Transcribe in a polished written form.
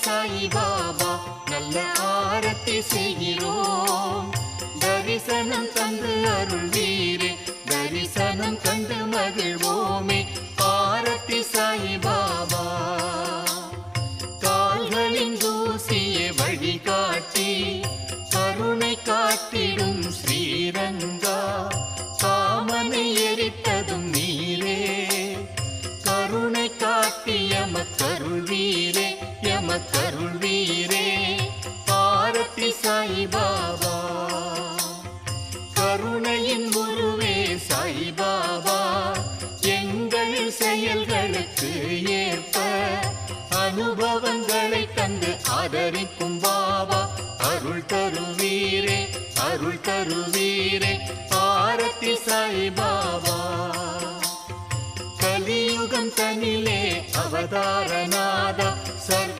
சாயி பாபா நல்ல ஆரத்தி செய்கிறோம். தரிசனம் தந்து அருள்வீரே, தரிசனம் கண்டு மகிழ்வோமே. ஆரத்தி சாயி பாபா. கால்களின் தூசியை வழிகாட்டி கருணை காட்டிடும் ஸ்ரீரங்கா, காமனை எரித்ததும் நீரே, கருணை காட்டி எமக்கருள்வீரே, எமக்கருள்வீரே. ஆரத்தி சாயி பாபா. கருணையின் குருவே சாயி பாபா, எங்கள் செயல்களுக்கு ஏற்ப அனுபவங்களை தந்து ஆதரிக்கும் பாபா. அருள் தருவீரே, அருள் தருவீரே. ஆரத்தி சாயி பாபா. கலியுகம் தனிலே அவதாரநாதா,